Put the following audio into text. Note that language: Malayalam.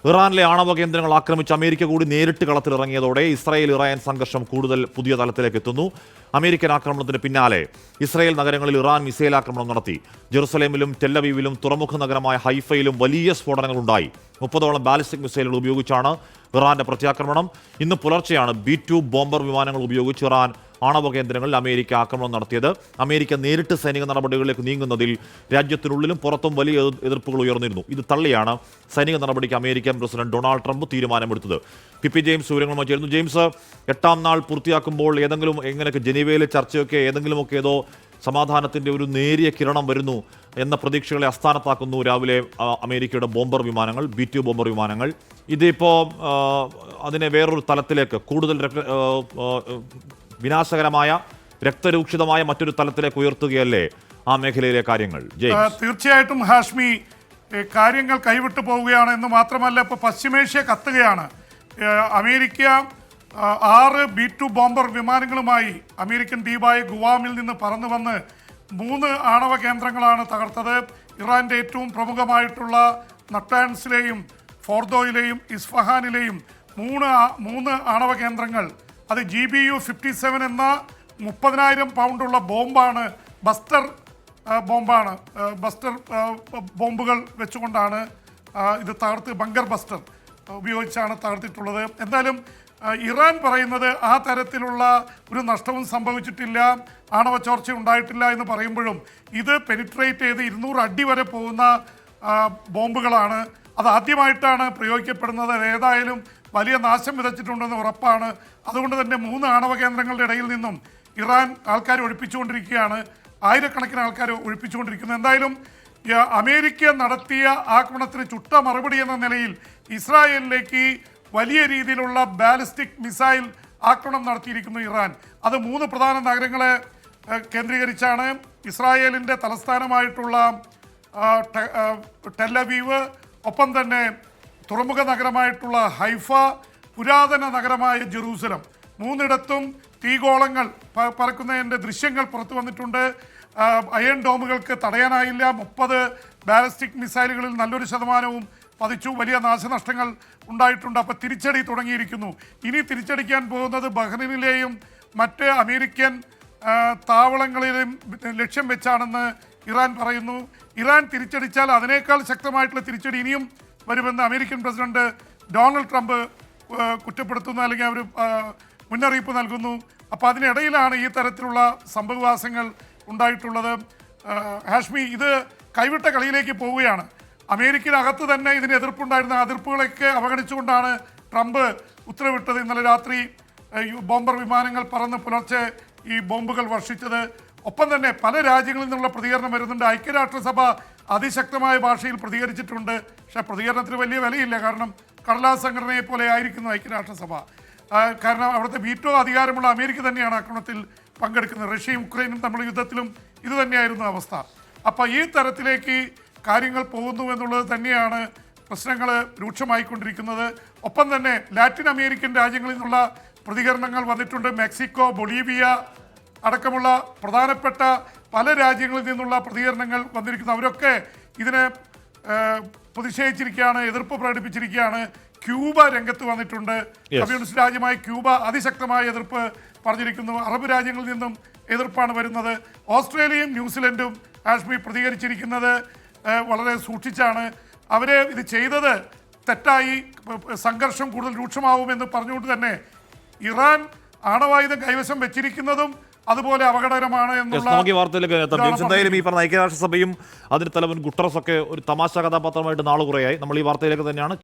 ഇറാനിലെ ആണവ കേന്ദ്രങ്ങൾ ആക്രമിച്ച് അമേരിക്ക കൂടി നേരിട്ട് കളത്തിലിറങ്ങിയതോടെ ഇസ്രായേൽ ഇറാൻ സംഘർഷം കൂടുതൽ പുതിയ തലത്തിലേക്ക് എത്തുന്നു. അമേരിക്കൻ ആക്രമണത്തിന് പിന്നാലെ ഇസ്രായേൽ നഗരങ്ങളിൽ ഇറാൻ മിസൈൽ ആക്രമണം നടത്തി. ജെറുസലേമിലും ടെല്ലവീവിലും തുറമുഖ നഗരമായ ഹൈഫയിലും വലിയ സ്ഫോടനങ്ങളുണ്ടായി. 30ഓളം ബാലിസ്റ്റിക് മിസൈലുകൾ ഉപയോഗിച്ചാണ് ഇറാന്റെ പ്രത്യാക്രമണം. ഇന്ന് പുലർച്ചെയാണ് B-2 ബോംബർ വിമാനങ്ങൾ ഉപയോഗിച്ച് ഇറാൻ ആണവ കേന്ദ്രങ്ങളിൽ അമേരിക്ക ആക്രമണം നടത്തിയത്. അമേരിക്ക നേരിട്ട് സൈനിക നടപടികളിലേക്ക് നീങ്ങുന്നതിൽ രാജ്യത്തിനുള്ളിലും പുറത്തും വലിയ എതിർപ്പുകൾ ഉയർന്നിരുന്നു. ഇത് തള്ളിയാണ് സൈനിക നടപടിക്ക് അമേരിക്കൻ പ്രസിഡന്റ് ഡൊണാൾഡ് ട്രംപ് തീരുമാനമെടുത്തത്. പി ജെയിംസ് വിവരങ്ങളുമായി ചേരുന്നു. ജെയിംസ്, 8ാം നാൾ പൂർത്തിയാക്കുമ്പോൾ എങ്ങനെയൊക്കെ ജനീവയിലെ ചർച്ചയൊക്കെ ഏതോ സമാധാനത്തിന്റെ ഒരു നേരിയ കിരണം വരുന്നു എന്ന പ്രതീക്ഷകളെ അസ്ഥാനത്താക്കുന്നു രാവിലെ അമേരിക്കയുടെ ബോംബർ വിമാനങ്ങൾ, B-2 ബോംബർ വിമാനങ്ങൾ. ഇതിപ്പോൾ അതിനെ വേറൊരു തലത്തിലേക്ക്, കൂടുതൽ വിനാശകരമായ രക്തരൂക്ഷിതമായ മറ്റൊരു തലത്തിലേക്ക് ഉയർത്തുകയല്ലേ ആ മേഖലയിലെ കാര്യങ്ങൾ? തീർച്ചയായിട്ടും ഹാഷ്മി, കാര്യങ്ങൾ കൈവിട്ടു പോവുകയാണ് എന്ന് മാത്രമല്ല, ഇപ്പോൾ പശ്ചിമേഷ്യ കത്തുകയാണ്. അമേരിക്ക 6 B-2 ബോംബർ വിമാനങ്ങളുമായി അമേരിക്കൻ ദ്വീപായ ഗുവാമിൽ നിന്ന് പറന്നു വന്ന് 3 ആണവ കേന്ദ്രങ്ങളാണ് തകർത്തത്. ഇറാന്റെ ഏറ്റവും പ്രമുഖമായിട്ടുള്ള നട്ടാൻസിലെയും ഫോർദോയിലെയും ഇസ്ഫഹാനിലെയും 3 ആണവ കേന്ദ്രങ്ങൾ. അത് GBU-57 എന്ന 30,000 പൗണ്ടുള്ള ബോംബാണ്, ബസ്റ്റർ ബോംബുകൾ വെച്ചുകൊണ്ടാണ് ഇത് തകർത്ത്, ബങ്കർ ബസ്റ്റർ ഉപയോഗിച്ചാണ് തകർത്തിട്ടുള്ളത്. എന്തായാലും ഇറാൻ പറയുന്നത് ആ തരത്തിലുള്ള ഒരു നഷ്ടവും സംഭവിച്ചിട്ടില്ല, ആണവ ചോർച്ച ഉണ്ടായിട്ടില്ല എന്ന് പറയുമ്പോഴും ഇത് പെനിട്രേറ്റ് ചെയ്ത് 200 അടി വരെ പോകുന്ന ബോംബുകളാണ്. അത് ആദ്യമായിട്ടാണ് പ്രയോഗിക്കപ്പെടുന്നത്. ഏതായാലും വലിയ നാശം വിതച്ചിട്ടുണ്ടെന്ന് ഉറപ്പാണ്. അതുകൊണ്ട് തന്നെ 3 ആണവ കേന്ദ്രങ്ങളുടെ ഇടയിൽ നിന്നും ഇറാൻ ആൾക്കാർ ഒഴിപ്പിച്ചുകൊണ്ടിരിക്കുകയാണ്, ആയിരക്കണക്കിന് ആൾക്കാർ ഒഴിപ്പിച്ചുകൊണ്ടിരിക്കുന്നു. എന്തായാലും അമേരിക്ക നടത്തിയ ആക്രമണത്തിന് ചുട്ട മറുപടി എന്ന നിലയിൽ ഇസ്രായേലിലേക്ക് വലിയ രീതിയിലുള്ള ബാലിസ്റ്റിക് മിസൈൽ ആക്രമണം നടത്തിയിരിക്കുന്നു ഇറാൻ. അത് 3 പ്രധാന നഗരങ്ങളെ കേന്ദ്രീകരിച്ചാണ്. ഇസ്രായേലിൻ്റെ തലസ്ഥാനമായിട്ടുള്ള ടെല്ലവീവ്, ഒപ്പം തന്നെ തുറമുഖ നഗരമായിട്ടുള്ള ഹൈഫ, പുരാതന നഗരമായ ജെറൂസലം, 3ഇടത്തും തീഗോളങ്ങൾ പറക്കുന്നതിൻ്റെ ദൃശ്യങ്ങൾ പുറത്തു വന്നിട്ടുണ്ട്. അയൺ ഡോമുകൾക്ക് തടയാനായില്ല. 30 ബാലിസ്റ്റിക് മിസൈലുകളിൽ നല്ലൊരു ശതമാനവും പതിച്ചു. വലിയ നാശനഷ്ടങ്ങൾ ഉണ്ടായിട്ടുണ്ട്. അപ്പോൾ തിരിച്ചടി തുടങ്ങിയിരിക്കുന്നു. ഇനി തിരിച്ചടിക്കാൻ പോകുന്നത് ബഹ്റൈനിലെയും മറ്റ് അമേരിക്കൻ താവളങ്ങളിലെയും ലക്ഷ്യം വെച്ചാണെന്ന് ഇറാൻ പറയുന്നു. ഇറാൻ തിരിച്ചടിച്ചാൽ അതിനേക്കാൾ ശക്തമായിട്ടുള്ള തിരിച്ചടി ഇനിയും വരുമെന്ന് അമേരിക്കൻ പ്രസിഡന്റ് ഡൊണാൾഡ് ട്രംപ് കുറ്റപ്പെടുത്തുന്നു, അല്ലെങ്കിൽ അവർ മുന്നറിയിപ്പ് നൽകുന്നു. അപ്പോൾ അതിനിടയിലാണ് ഈ തരത്തിലുള്ള സംഭവവാസങ്ങൾ ഉണ്ടായിട്ടുള്ളത്. ഹാഷ്മി, ഇത് കൈവിട്ട കളിയിലേക്ക് പോവുകയാണ്. അമേരിക്കയിലകത്ത് തന്നെ ഇതിന് എതിർപ്പുണ്ടായിരുന്ന എതിർപ്പുകളൊക്കെ അവഗണിച്ചുകൊണ്ടാണ് ട്രംപ് ഉത്തരവിട്ടത്. ഇന്നലെ രാത്രി ബോംബർ വിമാനങ്ങൾ പറന്ന് പുലർച്ചെ ഈ ബോംബുകൾ വർഷിച്ചത്. ഒപ്പം തന്നെ പല രാജ്യങ്ങളിൽ നിന്നുള്ള പ്രതികരണം വരുന്നുണ്ട്. ഐക്യരാഷ്ട്രസഭ അതിശക്തമായ ഭാഷയിൽ പ്രതികരിച്ചിട്ടുണ്ട്. പക്ഷേ പ്രതികരണത്തിന് വലിയ വിലയില്ല. കാരണം കടലാസ് സംഘടനയെ പോലെ ആയിരിക്കുന്നു ഐക്യരാഷ്ട്രസഭ. കാരണം അവിടുത്തെ വീറ്റോ അധികാരമുള്ള അമേരിക്ക തന്നെയാണ് ആക്രമണത്തിൽ പങ്കെടുക്കുന്നത്. റഷ്യയും ഉക്രൈനും തമ്മിലുള്ള യുദ്ധത്തിലും ഇത് തന്നെയായിരുന്നു അവസ്ഥ. അപ്പോൾ ഈ തരത്തിലേക്ക് കാര്യങ്ങൾ പോകുന്നു എന്നുള്ളത് തന്നെയാണ് പ്രശ്നങ്ങൾ രൂക്ഷമായിക്കൊണ്ടിരിക്കുന്നത്. ഒപ്പം തന്നെ ലാറ്റിൻ അമേരിക്കൻ രാജ്യങ്ങളിൽ നിന്നുള്ള പ്രതികരണങ്ങൾ വന്നിട്ടുണ്ട്. മെക്സിക്കോ, ബൊളീവിയ അടക്കമുള്ള പ്രധാനപ്പെട്ട പല രാജ്യങ്ങളിൽ നിന്നുള്ള പ്രതികരണങ്ങൾ വന്നിരിക്കുന്നു. അവരൊക്കെ ഇതിനെ പ്രതിഷേധിച്ചിരിക്കുകയാണ്, എതിർപ്പ് പ്രകടിപ്പിച്ചിരിക്കുകയാണ്. ക്യൂബ രംഗത്ത് വന്നിട്ടുണ്ട്. കമ്മ്യൂണിസ്റ്റ് രാജ്യമായ ക്യൂബ അതിശക്തമായ എതിർപ്പ് പറഞ്ഞിരിക്കുന്നു. അറബ് രാജ്യങ്ങളിൽ നിന്നും എതിർപ്പാണ് വരുന്നത്. ഓസ്ട്രേലിയയും ന്യൂസിലൻഡും കാശ്മീർ പ്രതികരിച്ചിരിക്കുന്നത് വളരെ സൂക്ഷിച്ചാണ്. അവർ ഇത് ചെയ്തത് തെറ്റായി, സംഘർഷം കൂടുതൽ രൂക്ഷമാവുമെന്ന് പറഞ്ഞുകൊണ്ട് തന്നെ ഇറാൻ ആണവായുധം കൈവശം വെച്ചിരിക്കുന്നതും അതുപോലെ അപകടകരമാണ് എന്നുള്ള എന്തായാലും ഈ പറഞ്ഞ ഐക്യരാഷ്ട്രസഭയും അതിന് തലവൻ ഗുട്ടറസ് ഒക്കെ ഒരു തമാശ കഥാപാത്രമായിട്ട് നാളെ കുറയായി. നമ്മൾ ഈ വാർത്തയിലേക്ക് തന്നെയാണ്.